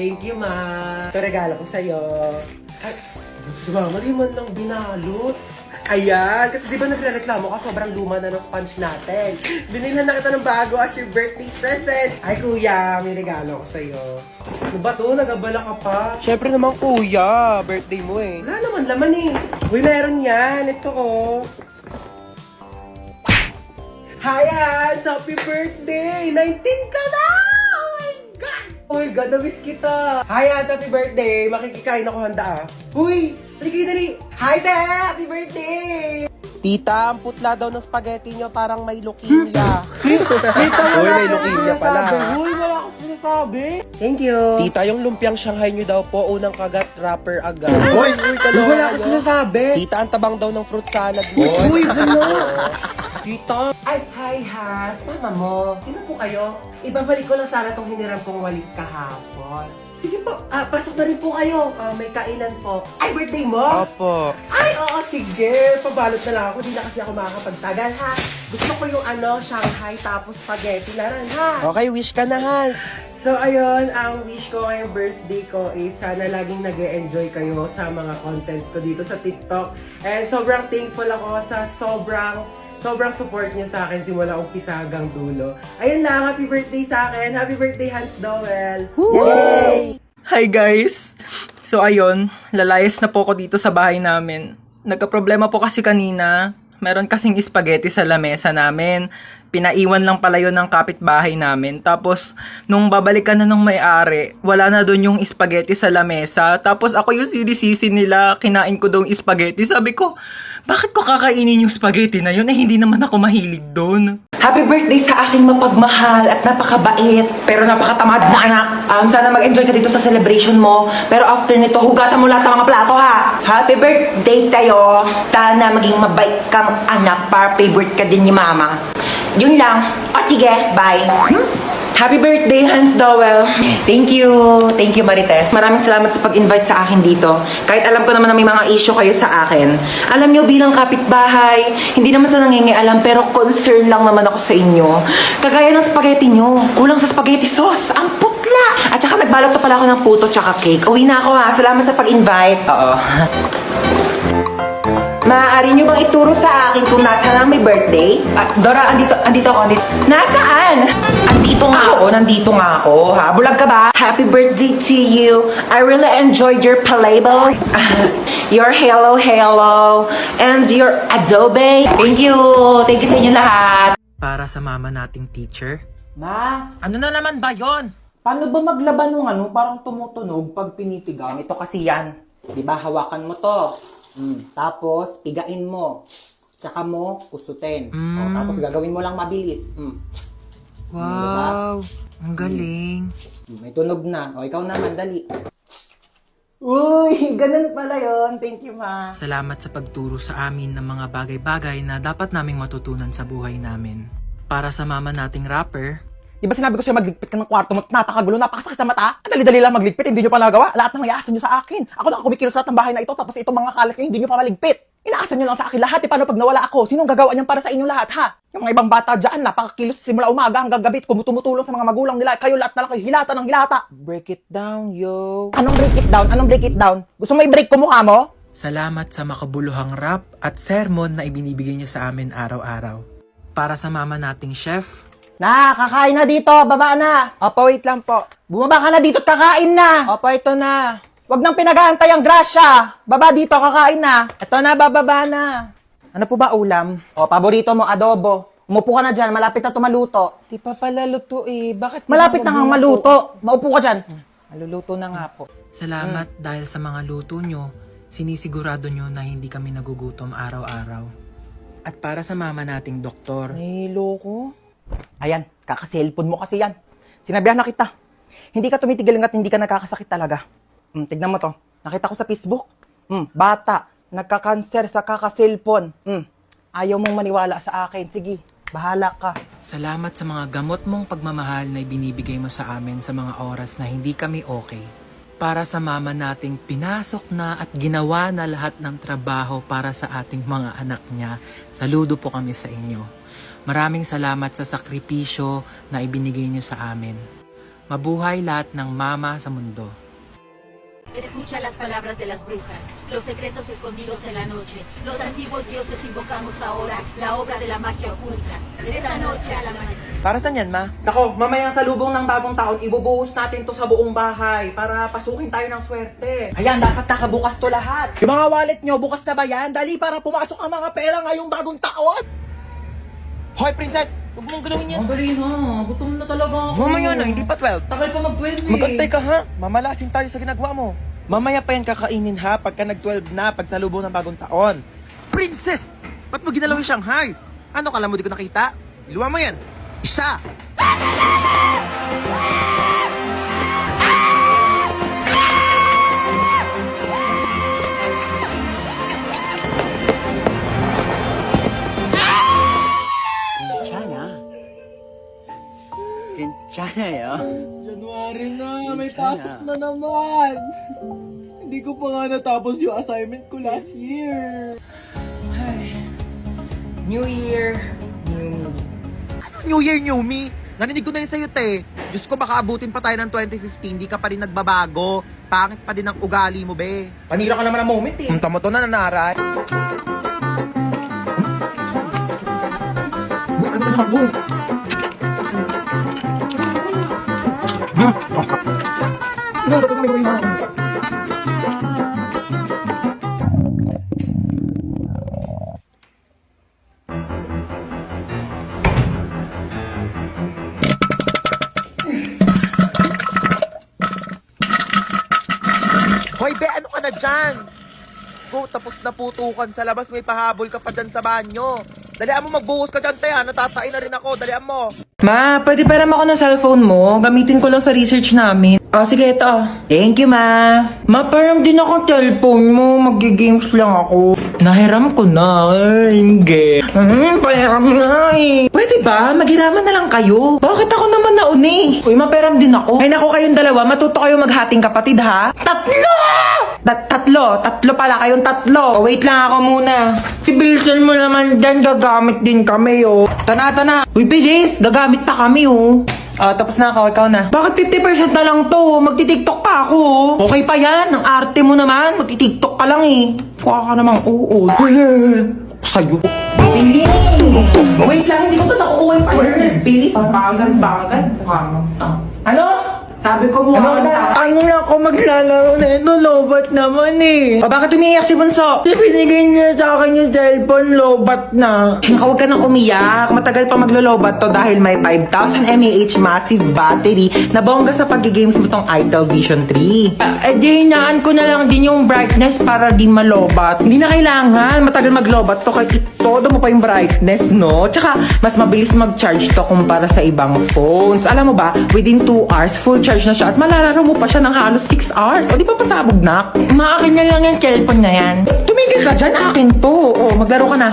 Thank you, ma. Ito regalo ko sa'yo. Ay, sumama, di man lang binalot. Ayan, kasi di ba nagre-reklamo ka, sobrang luma na ng sponge natin. Binilhan na kita ng bago as your birthday present. Ay, kuya, may regalo ko sa'yo. Ano ba to? Nagabala ka pa? Siyempre naman, kuya. Birthday mo eh. Wala naman laman eh. Uy, meron yan. Ito oh. Hi, Hans! Happy birthday! 19 ka na! Oh my God! Oh my God, na-miss kita! Hi, Hans! Happy birthday! Makikikain ako handa ah. Uy! Dali! Hi, Te! Happy birthday! Tita, ang putla daw ng spaghetti nyo parang may leukemia. Uy, may leukemia pala. Uy, wala akong sinasabi. Thank you. Tita, yung lumpiang Shanghai nyo daw po, unang kagat, wrapper agad. Uy, kaloka. Wala akong sinasabi. Tita, ang tabang daw ng fruit salad mo. Uy, Tita. Ay, hi, Has. Mama mo. Sino po kayo? Ibabalik ko lang sana itong hiniram kong walis kahapon. Sige po, pasok na rin po kayo. May kainan po. Ay, birthday mo? Opo. Ay, oo, sige. Pabalot na lang ako. Di na kasi ako makakapagtagal, ha? Gusto ko yung Shanghai tapos spaghetti na rin, ha? Okay, wish ka na, Hans. So, ayun, ang wish ko ngayong birthday ko is sana laging nag-e-enjoy kayo sa mga contents ko dito sa TikTok. And sobrang thankful ako sa sobrang support niyo sa akin simula umpisa hanggang dulo. Ayun lang, happy birthday sa akin. Happy birthday, Hans Dowell. Yay! Hi guys! So ayun, lalayas na po ako dito sa bahay namin. Nagka-problema po kasi kanina. Meron kasing spaghetti sa lamesa namin. Pinaiwan lang pala yun ng kapitbahay namin. Tapos, nung babalikan na ng may-ari, wala na doon yung spaghetti sa lamesa. Tapos ako yung sinisisi nila, kinain ko daw yung spaghetti. Sabi ko, bakit ko kakainin yung spaghetti na yun? Hindi naman ako mahilig doon. Happy birthday sa aking mapagmahal at napakabait pero napakatamad na anak. Sana mag-enjoy ka dito sa celebration mo. Pero after nito, hugasan mo lahat ng mga plato ha. Happy birthday tayo. Sana maging mabait kang anak para favorite ka din ni mama. Yun lang. O sige, bye. Happy birthday, Hans Dowell. Thank you. Thank you, Marites. Maraming salamat sa pag-invite sa akin dito. Kahit alam ko naman na may mga issue kayo sa akin. Alam nyo, bilang kapitbahay, hindi naman sa nangingialam, pero concern lang naman ako sa inyo. Kagaya ng spaghetti nyo. Kulang sa spaghetti sauce. Ang putla! At saka nagbalot pa pala ako ng puto tsaka cake. Uwi na ako ha. Salamat sa pag-invite. Oo. Maaari nyo bang ituro sa akin kung nasaan ang may birthday? Dora, andito ako. Nasaan? Nandito nga ako. Ha? Bulag ka ba? Happy birthday to you. I really enjoyed your palabok. Your hello. And your adobe. Thank you. Thank you sa inyo lahat. Para sa mama nating teacher. Ma, Ano na naman ba yon? paano ba maglaban ng parang tumutunog pag pinitigan? Ito kasi yan. Di ba, hawakan mo to. Tapos, pigain mo. Tsaka mo, kusutin. Tapos, gagawin mo lang mabilis. Wow, ang galing. May tunog na. O, ikaw naman, dali. Uy, ganun pala yon. Thank you, ma. Salamat sa pagturo sa amin ng mga bagay-bagay na dapat naming matutunan sa buhay namin. Para sa mama nating rapper, Di ba sinabi ko siya magligpit ka ng kwarto mo? Napakagulo, napakasakit sa mata. Ang dali-dali lang magligpit, hindi nyo pa nagawa. Lahat ng iasan nyo sa akin. Ako na kumikilos lahat ng bahay na ito, tapos itong mga kalat nyo, hindi nyo pa maligpit. Inaasan nyo lang sa akin lahat. Paano pag nawala ako? Sinong gagawa niyan para sa inyo lahat, ha? Yung mga ibang bata dyan, napakakilos simula umaga hanggang gabi, tumutulong sa mga magulang nila. Kayo lahat na lang kayo, hilata ng hilata. Break it down, yo. Anong break it down? Anong break it down? Gusto mo i-break ko mukha mo? salamat sa makabuluhang rap at sermon na ibinibigay niyo sa amin araw-araw. Para sa mama nating chef, Kakain na dito, baba na. Opo, wait lang po. Bumaba ka na dito at kakain na. Opo, ito na. Huwag nang pinag-aantay ang grasya. Baba dito, kakain na. Ito na, bababa na. Ano po ba ulam? O, paborito mo, adobo. Umupo ka na dyan, malapit na tumaluto. Di pa pala luto eh. Bakit? Malapit na kang maluto. Maupo ka dyan. Maluluto na nga po. salamat dahil sa mga luto nyo, sinisigurado nyo na hindi kami nagugutom araw-araw. At para sa mama nating doktor, Nahilo ko. Ayan, kaka-cellphone mo kasi yan. Sinabihan na kita. Hindi ka tumitigil hanggat hindi ka nagkakasakit talaga. Tignan mo to. Nakita ko sa Facebook. Bata, nagka-cancer sa kaka-cellphone. Ayaw mong maniwala sa akin. Sige, bahala ka. salamat sa mga gamot mong pagmamahal na ibinibigay mo sa amin sa mga oras na hindi kami okay. Para sa mama nating pinasok na at ginawa na lahat ng trabaho para sa ating mga anak niya, saludo po kami sa inyo. Maraming salamat sa sakripisyo na ibinigay niyo sa amin. Mabuhay lahat ng mama sa mundo. Escucha las palabras de las brujas, los secretos escondidos en la noche. Los antiguos dioses invocamos ahora la obra de la magia oculta. Esta noche al amanecer. Para saan yan, ma? Nako, mamaya sa lubong ng bagong taon, ibubuhos natin to sa buong bahay para pasukin tayo ng swerte. Ayan, dapat nakabukas to lahat. Yung mga wallet nyo, bukas na ba yan? Dali para pumasok ang mga pera ngayong bagong taon. Hoy, princess! Huwag mong gawin yan. Ang dali na, gutom na talaga ako. Mamaya na, hindi pa 12. Tagal pa mag-12 eh. Magantay ka ha, mamalasin tayo sa ginagawa mo. Mamaya pa yan kakainin ha, pagka nag-12 na, pag salubong ng bagong taon. Princess! Ba't mo ginalaw yung Shanghai? Ano, kala mo di ko nakita? Iluwa mo yan. Isa! 괜찮아요. January na, may pasok na naman. Hindi ko pa nga natapos yung assignment ko last year. Ay. New Year, new me. Ano New Year, New Me? Narinig ko na yun sa'yo, te. Diyos ko, baka abutin pa tayo ng 2015, di ka pa rin nagbabago. Pangit pa din ang ugali mo, be. Panira ka naman ng moment eh. Punta mo to na nanaray. Hoy, be, ano ka na dyan? Go, tapos na putukan sa labas, may pahabol ka pa dyan sa banyo. Dalian mo, magbuhos ka dyan, te, ha? Natatain na rin ako, dalian mo. Ma, pwede pa ako ng cellphone mo? Gamitin ko lang sa research namin. Oh, sige, ito. Thank you, ma. Ma, parang din akong cellphone mo. Mag-games lang ako. Nahiram ko na. Ay, hindi. Pahiram na eh. Pwede ba? Maghiraman na lang kayo. Bakit ako naman nauni? Uy, maperam din ako. Ay, naku, kayong dalawa. Matuto kayo maghating kapatid, ha? Tatlo! Tatlo pala kayong tatlo. Oh, wait lang ako muna. Sibilsan mo naman dyan, gagamit din kami, oh. Tana. Uy, bilis, gagamit pa kami, oh. Tapos na ako, ikaw na. Bakit 50% na lang to? Magti-tiktok pa ako, oh. Okay pa yan, ang arte mo naman. Magti-tiktok ka lang, eh. Mukha ka namang oo. Sa'yo. Bilis! Wait lang, hindi ko pa nakukuha yung partner. Bilis, bagan. Mukha mo. Ano? Sabi ko mo, ano na ako maglalaro na ito, lobat naman eh. Bakit umiiyak si Bunso? Pinigay niya sa akin yung cellphone, lobat na. Huwag ka nang umiyak, matagal pa maglo-lobat to dahil may 5,000 mAh massive battery na bongga sa pag-games mo tong Itel Vision 3. Di hinaan ko na lang din yung brightness para di malobat. Hindi na kailangan, matagal maglobat to kahit todo mo pa yung brightness, no? Tsaka, mas mabilis mag-charge to kumpara sa ibang phones. Alam mo ba, within 2 hours, full charge na siya at malalaro mo pa siya ng halos 6 hours. O di pa pasabog na? Maakin na lang yung cellphone na yan. Tumigil ka dyan, akin to. O, maglaro ka na.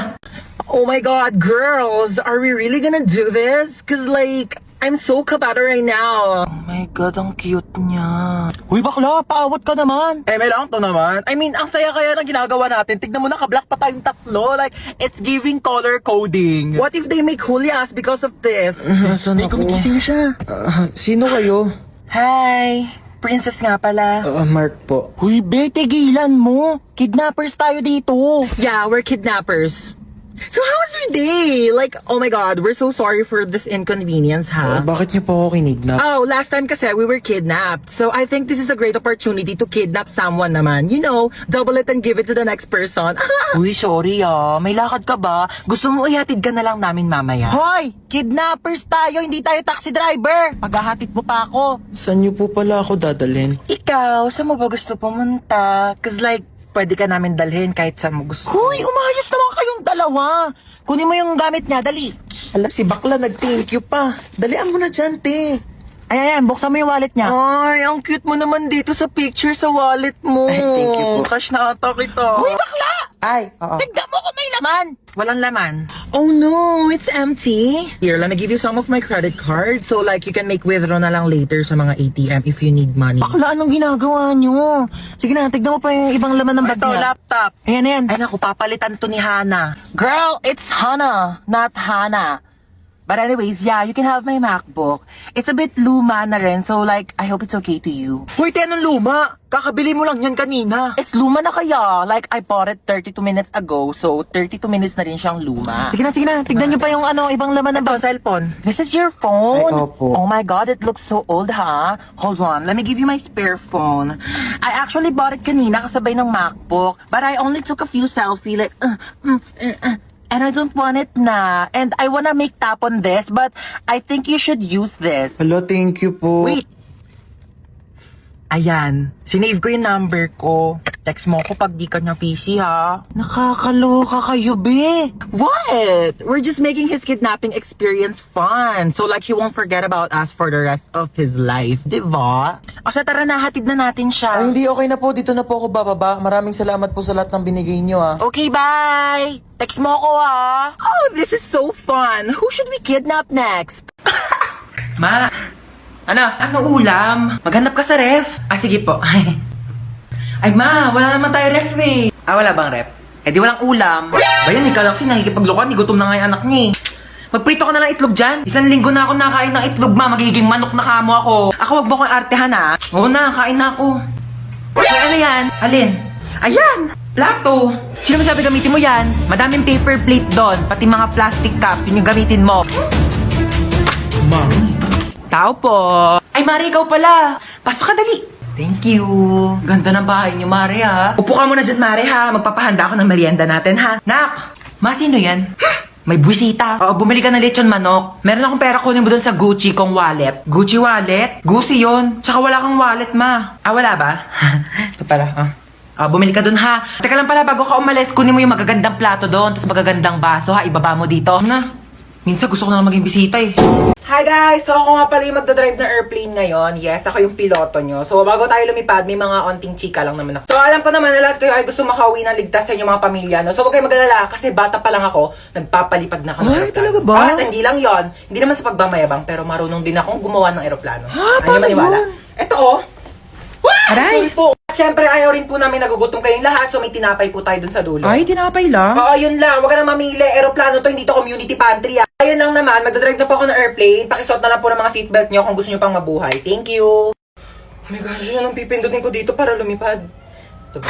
Oh my god, girls, are we really gonna do this? Cause like, I'm so kabata right now. Oh my God, ang cute niya. Uy, bakla, paawat ka naman. Eh, may lang to naman. I mean, ang saya kaya ng ginagawa natin. Tignan mo na, kablock pa tayong tatlo. Like, it's giving color coding. What if they make huli us because of this? Nasaan Ay, kumigising na siya. Sino kayo? Hi, princess nga pala. Mark po. Uy, be, tigilan mo. Kidnappers tayo dito. Yeah, we're kidnappers. So how was your day? Like, oh my god, we're so sorry for this inconvenience, ha? Bakit niyo po ako kinidnap? Oh, last time kasi we were kidnapped. So I think this is a great opportunity to kidnap someone naman. You know, double it and give it to the next person. Uy, sorry may lakad ka ba? Gusto mo ihatid ka na lang namin mamaya? Hoy! Kidnappers tayo, hindi tayo taxi driver! Paghahatid mo pa ako. Saan niyo po pala ako dadalhin? Ikaw, saan mo ba gusto pumunta? Cause like, pwede ka namin dalhin kahit saan mo gusto. Hoy, umayos naman kayong dalawa. Kunin mo yung gamit niya, dali. Ala, si bakla nag-thank you pa. Dalian mo na dyan, te. Ayan, buksan mo yung wallet niya. Ay, ang cute mo naman dito sa picture sa wallet mo. Ay, thank you po. Cash na ata kita. Hoy, bakla! Ay, oo. Tignan mo kung may laman! Walang laman. Oh no, it's empty. Here, let me give you some of my credit card so like you can make withdraw na lang later sa mga ATM if you need money. Bakla, anong ginagawa nyo? Sige na, tignan mo pa yung ibang laman ng bag niya. Ito, laptop. Ayan. Ay naku, papalitan to ni Hana. Girl, it's Hana, not Hana. But anyways, yeah, you can have my MacBook. It's a bit luma na rin, so like, I hope it's okay to you. Hoy, te, anong luma? Kakabili mo lang yan kanina. It's luma na kaya. Like, I bought it 32 minutes ago, so 32 minutes na rin siyang luma. Sige na. Tignan niyo pa yung ibang laman ng cellphone. This is your phone? Ay, opo. Oh my god, it looks so old, ha? Hold on, let me give you my spare phone. I actually bought it kanina kasabay ng MacBook, but I only took a few selfie, like, and I don't want it na. And I wanna make tap on this, but I think you should use this. Hello, thank you po. Wait. Ayan, sinave ko yung number ko. Text mo ko pag di ka niya PC, ha? Nakakaloka kayo, be. What? We're just making his kidnapping experience fun. So like he won't forget about us for the rest of his life, di ba? O siya, tara na, hatid na natin siya. Ay, hindi, okay na po. Dito na po ako bababa. Maraming salamat po sa lahat ng binigay niyo, ah. Okay, bye! Text mo ko, ha? Oh, this is so fun. Who should we kidnap next? Ma, ano ulam? Maghanap ka sa ref. Ah, sige po. Ay ma, wala naman tayo ref eh. Ah, wala bang ref? Eh di walang ulam. Bayan, ikaw lang kasi nakikipaglukan, gutom na nga yung anak niya eh. Magprito ka na lang itlog dyan. 1 linggo na ako nakain ng itlog, ma. Magiging manok na kamo ako. Ako, wag mo akong artehan, ha? Oo na, kain na ako. Ay, ano yan? Alin? Ayan! Plato! Sino masabi gamitin mo yan? Madaming paper plate doon, pati mga plastic cups, yun yung gamitin mo. Tao po. Ay, Mari, ikaw pala. Pasok ka, dali. Thank you. Ganda ng bahay niyo, Mari, ha? Upo ka muna dyan, Mari, ha? Magpapahanda ako ng merienda natin, ha? Nak! Ma, sino yan? May buwisita. Oo, bumili ka ng lechon manok. Meron akong pera, kunin mo doon sa Gucci kong wallet. Gucci wallet? Gucci yun. Tsaka wala kang wallet, ma. Ah, wala ba? Ito pala, bumili ka doon, ha? Teka lang pala, bago ka umalis, kunin mo yung magagandang plato doon, tapos magagandang baso, ha? Ibaba mo dito. Na, minsan gusto ko na lang maging bisita, eh. Hi guys! So ako nga pala yung magdadrive ng airplane ngayon. Yes, ako yung piloto nyo. So bago tayo lumipad, may mga onting chika lang naman ako. So alam ko naman na lahat kayo ay gusto makauwi ng ligtas sa inyong mga pamilya, no? So huwag kayo mag-alala kasi bata pa lang ako, nagpapalipad na ako ng Ay, aeroplano. talaga ba? At hindi lang yon, hindi naman sa pagmamayabang, pero marunong din akong gumawa ng aeroplano. Ha? Ano Paano maniwala? yun? Ito oh! Aray! Sorry po. At syempre, ayaw rin po namin nagugutom kayong lahat, so may tinapay po tayo dun sa dulo. Ay, tinapay lang. Oo, yun lang. Huwag ka na mamili. Aeroplano to, hindi to community pantry. Ah. Ayun lang naman, magdadrive na po ako ng airplane. Pakisuot na lang po ng mga seatbelt nyo kung gusto nyo pang mabuhay. Thank you. Oh my gosh, yun ang pipindutin ko dito para lumipad. Ito ba?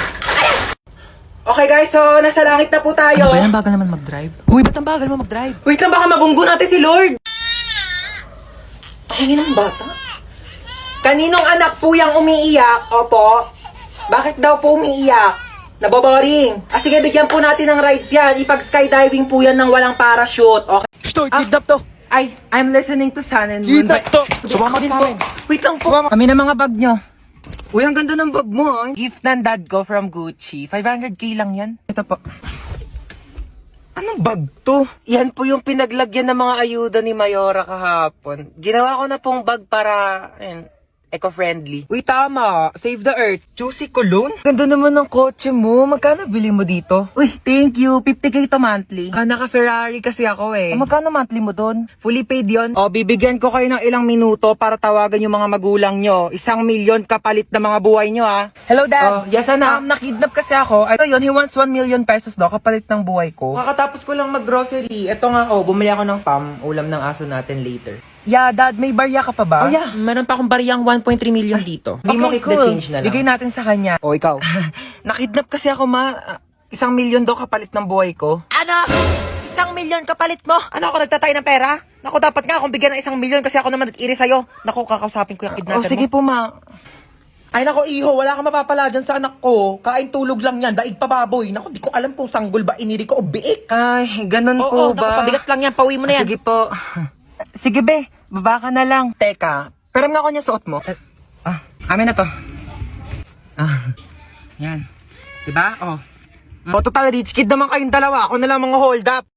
Okay guys, so nasa langit na po tayo. Ang bagal naman mag-drive. Uy, ba't ang bagal mo mag-drive? Wait lang, baka mabunggo natin si Lord. Ang ingin ng bata. Kaninong anak po yung umiiyak? Opo. Bakit daw po umiiyak? Naboboring. Ah, sige, bigyan po natin ng rides yan. Ipag-skydiving po yan ng walang parachute. Okay. Stoy, kidnap to. Ay, I'm listening to Sun and Moon. Kidnap to. Sumama din po. Wait lang po. Kami na mga bag nyo. Uy, ang ganda ng bag mo, ah. Gift ng dad ko from Gucci. 500k lang yan. Ito po. Anong bag to? Yan po yung pinaglagyan ng mga ayuda ni Mayora kahapon. Ginawa ko na pong bag para, eco-friendly. Uy, tama. Save the earth. Juicy cologne? Ganda naman ng kotse mo. Magkano bili mo dito? Uy, thank you. 50k to monthly. Ah, naka-Ferrari kasi ako eh. Magkano monthly mo dun? Fully paid yon. O, bibigyan ko kayo ng ilang minuto para tawagan yung mga magulang nyo. 1 milyon kapalit na mga buhay nyo, ah. Hello, Dad. Oh, yes, anak. Nakidnap kasi ako. Ito yun, he wants 1 million pesos daw kapalit ng buhay ko. Kakatapos ko lang mag-grocery. Ito nga, bumili ako ng spam. Ulam ng aso natin later. Yeah, Dad, may barya ka pa ba? Oh yeah, meron pa akong bariyang 1.3 million dito. Hindi mo keep the change na lang. Bigay natin sa kanya. O, ikaw. Nakidnap kasi ako, ma. 1 milyon daw kapalit ng buhay ko. Ano? 1 milyon kapalit mo? Ano ako nagtatay ng pera? Naku, dapat nga akong bigyan ng 1 milyon kasi ako naman nag-iri sa'yo. Naku, kakausapin ko yung kidnapper mo. Sige po, ma. Ay, nako, iho, wala kang mapapala dyan sa anak ko. Kain tulog lang yan, daig pa baboy. Naku, di ko alam kung sanggol ba iniri ko o biik. Ay, ganun Oo, po naku, ba? pabigat lang yan. Pauwi mo na yan. Sige po. Sige, be. Baba ka na lang. Teka, pero nga ako niya suot mo. Amin na to. Yan. Diba? Oh. O, total rich kid naman kayong dalawa. Ako na lang mga hold up.